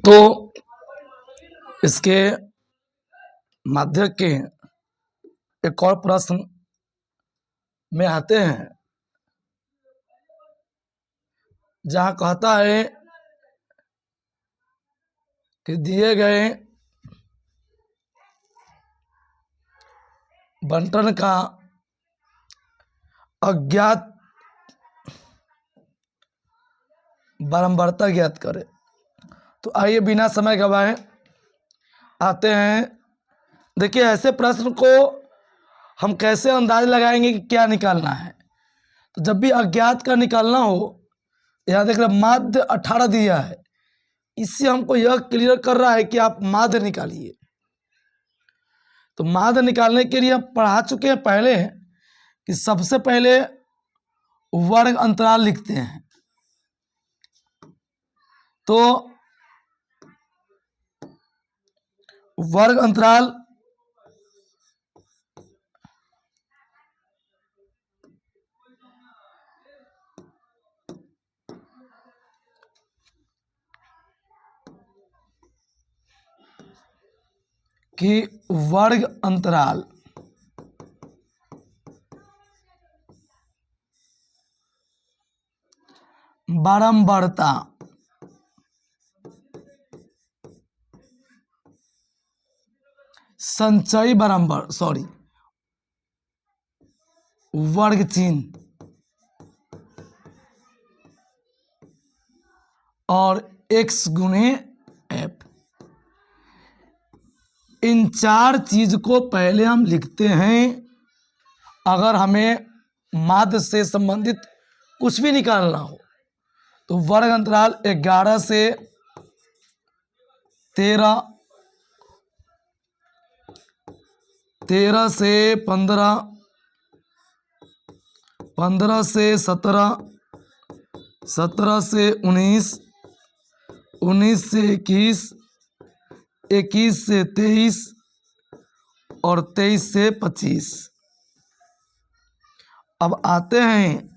तो इसके माध्य के एक और प्रश्न में आते हैं, जहां कहता है कि दिए गए बंटन का अज्ञात बारंबारता ज्ञात करें। तो आइए बिना समय गवाए आते हैं। देखिए, ऐसे प्रश्न को हम कैसे अंदाज लगाएंगे कि क्या निकालना है। तो जब भी अज्ञात का निकालना हो, यहाँ देख रहे माध्य 18 दिया है, इससे हमको यह क्लियर कर रहा है कि आप माध्य निकालिए। तो माध्य निकालने के लिए हम पढ़ा चुके हैं पहले कि सबसे पहले वर्ग अंतराल लिखते हैं। तो वर्ग अंतराल कि वर्ग अंतराल बारंबारता संचयी बारंबार वर्ग चिन्ह और x गुणे f, इन चार चीज को पहले हम लिखते हैं। अगर हमें माध्य से संबंधित कुछ भी निकालना हो तो वर्ग अंतराल 11 से 13, 13 से 15, 15 से 17, 17 से 19, 19 से 21, 21 से 23 और 23 से 25। अब आते हैं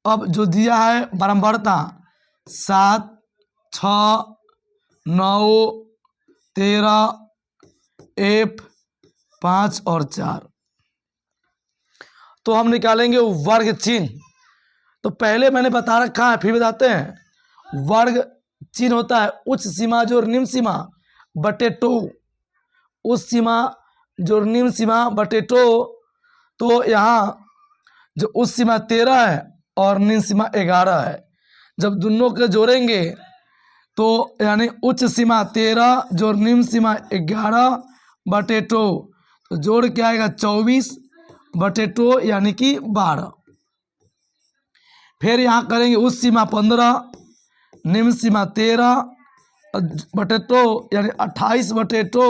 अब जो दिया है बारंबारता 7, 6, 9, 13, F, 5 और 4। तो हम निकालेंगे वर्ग चिन्ह। तो पहले मैंने बता रखा है, फिर बताते हैं। वर्ग चिन्ह होता है उच्च सीमा जो निम्न सीमा बटे 2, उस सीमा जो निम्न सीमा बटे 2। तो यहाँ जो उस सीमा 13 है और निम्न सीमा 11 है, जब दोनों के जोड़ेंगे तो यानी उच्च सीमा 13 जो निम्न सीमा 11 बटे 2, तो जोड़ के आएगा 24 बटे 2 यानी कि 12। फिर यहाँ करेंगे उस सीमा 15 निम्न सीमा 13 बटे 2 यानी 28 बटे 2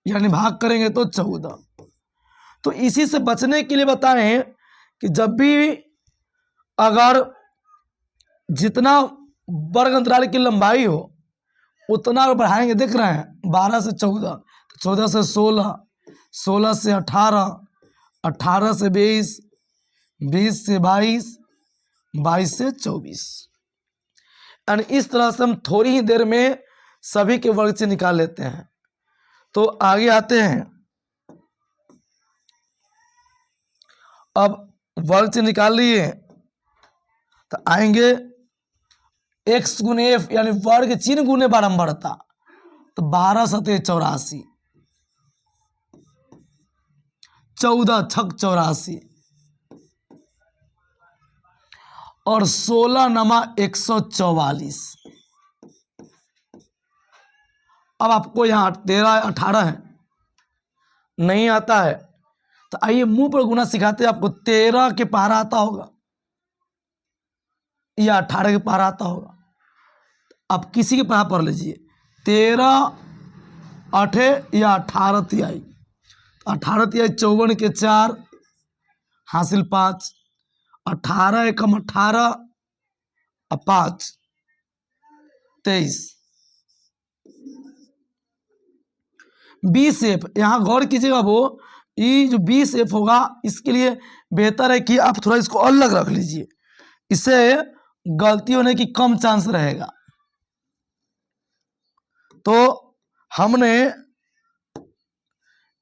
यानी भाग करेंगे तो 14। तो इसी से बचने के लिए बताएं कि जब भी अगर जितना वर्ग अंतराल की लंबाई हो उतना बढ़ाएंगे, देख रहे हैं 12 से 14, तो 14 से 16, 16 से 18, 18 से 20, 20 से 22, 22 से 24। यानी इस तरह से हम थोड़ी ही देर में सभी के वर्ग से निकाल लेते हैं। तो आगे आते हैं। अब वर्ग से निकाल लिए तो आएंगे x गुने f यानी वर्ग चिन्ह गुने बारंबारता। तो 12 सते 84, 14 छक 84 और 16 नमा 144। अब आपको यहाँ 13 18 है नहीं आता है, तो आइए मुंह पर गुना सिखाते हैं आपको। 13 के पार आता होगा या 18 के पार आता होगा, आप किसी के पार पढ़ लीजिए। 13 8 या 18 तिहाई, 18 तिहाई 54 के 4 हासिल 5, 18 एकम 18 और 5 23। 20f, यहाँ गौर कीजिएगा वो, ये जो 20f होगा इसके लिए बेहतर है कि आप थोड़ा इसको अलग रख लीजिए, इससे गलती होने की कम चांस रहेगा। तो हमने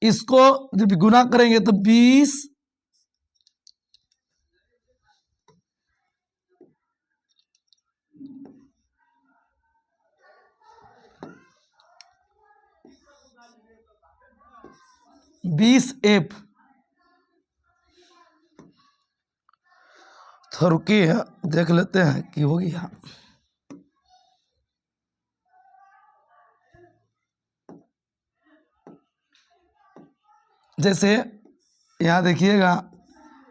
इसको जब गुना करेंगे तो 20 20f, तो रुकिए देख लेते हैं कि हो गया। जैसे यहाँ देखिएगा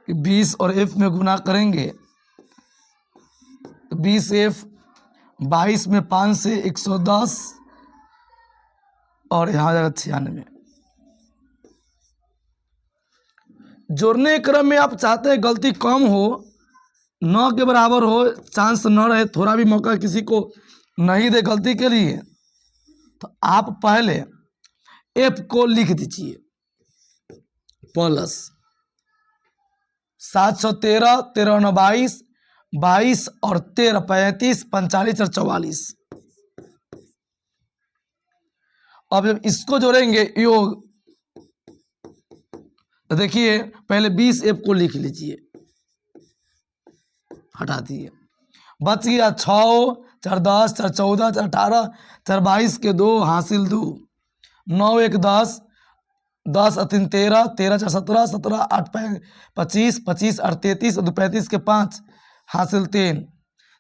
कि 20 और f में गुना करेंगे तो 20f, 22 में 5 से 110 और यहाँ जाएगा 96। जोड़ने के क्रम में आप चाहते हैं गलती कम हो, 9 के बराबर हो, चांस न रहे, थोड़ा भी मौका किसी को नहीं दे गलती के लिए, तो आप पहले f को लिख दीजिए प्लस 713, 13 9 22, 22 और 13 35, 45 और 44। अब जब इसको जोड़ेंगे योग, तो देखिए पहले 20f को लिख लीजिए, हटा दिए, बच गया 6, 4 10, 4 14, 4 18, 4 22 के 2 हासिल 2, 9 1 10, 10 और 3 13, 13 4 17, 17 8 25, 25 और 33 और 2 35 के 5 हासिल 3,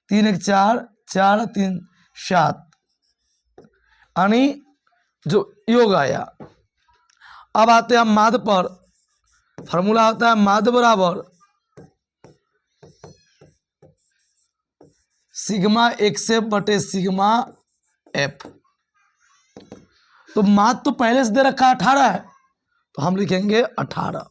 3 1 4, 4 3 7, यानी जो योग आया। अब आते हैं माध्य पर, फॉर्मूला होता है माध्य बराबर सिग्मा xf बटे सिग्मा f। तो माध्य तो पहले से दे रखा 18 है, तो हम लिखेंगे 18।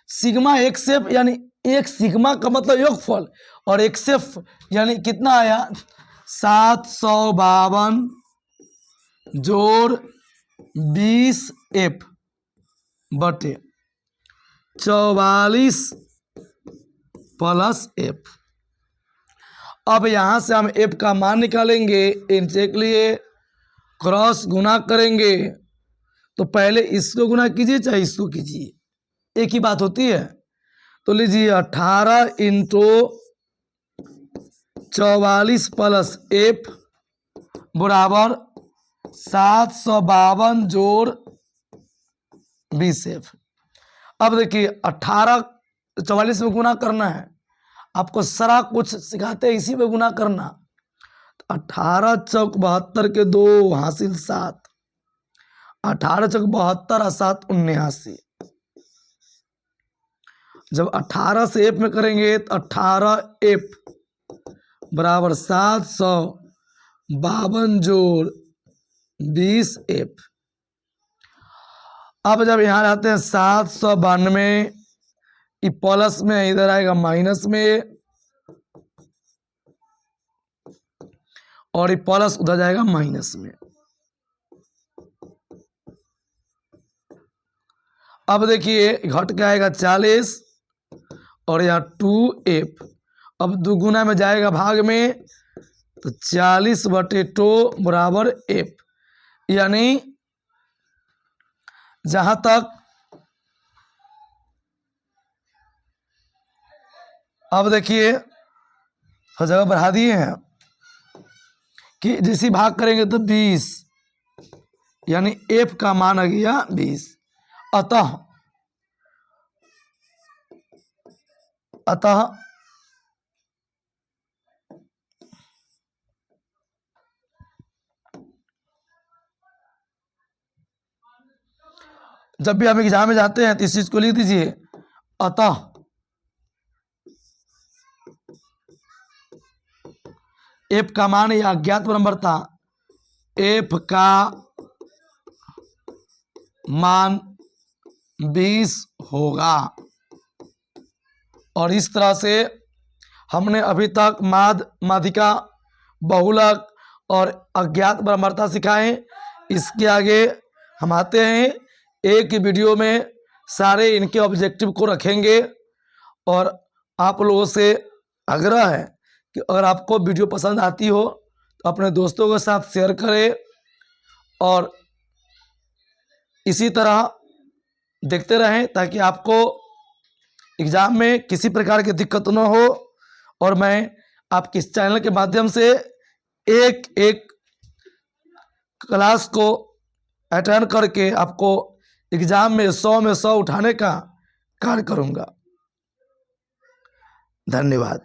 सिग्मा xf यानी एक सिग्मा का मतलब योगफल, और xf यानी कितना आया 752 जोड़ 20f बटे 44 प्लस f। अब यहां से हम f का मान निकालेंगे, इनसे के लिए क्रॉस गुना करेंगे, तो पहले इसको गुना कीजिए चाहे इसको कीजिए, एक ही बात होती है। तो लीजिए 18 इंटू 44 प्लस f बराबर 752 जोड़ 20f। अब देखिए 18 44 में गुना करना है, आपको सारा कुछ सिखाते हैं इसी में गुना करना। 18 चौक 72 के 2 हासिल 7, 18 चौक 72 और 7 79। जब 18 से f में करेंगे तो 18f बराबर 752 जोड़ 20f। अब जब यहाँ आते हैं 792, ये प्लस में इधर आएगा माइनस में, और ये प्लस उधर जाएगा माइनस में। अब देखिए घट के आएगा 40 और यहाँ 2f, अब दुगुना में जाएगा भाग में, तो 40 बटे 2 बराबर f। यानी जहां तक अब देखिए हर जगह बढ़ा दिए हैं कि जैसे भाग करेंगे तो 20, यानी f का मान आ गया 20। अतः जब भी आप एग्जाम में जाते हैं तो इस चीज को लिख दीजिए, अतः f का मान या अज्ञात नंबर था, f का मान 20 होगा। और इस तरह से हमने अभी तक माध्य, माध्यिका, बहुलक और अज्ञात ब्रह्मता सिखाए। इसके आगे हम आते हैं एक ही वीडियो में सारे इनके ऑब्जेक्टिव को रखेंगे। और आप लोगों से आग्रह है कि अगर आपको वीडियो पसंद आती हो तो अपने दोस्तों के साथ शेयर करें और इसी तरह देखते रहें ताकि आपको एग्ज़ाम में किसी प्रकार की दिक्कत न हो। और मैं आपके इस चैनल के माध्यम से एक एक क्लास को अटेंड करके आपको एग्ज़ाम में 100 में 100 उठाने का कार्य करूँगा। धन्यवाद।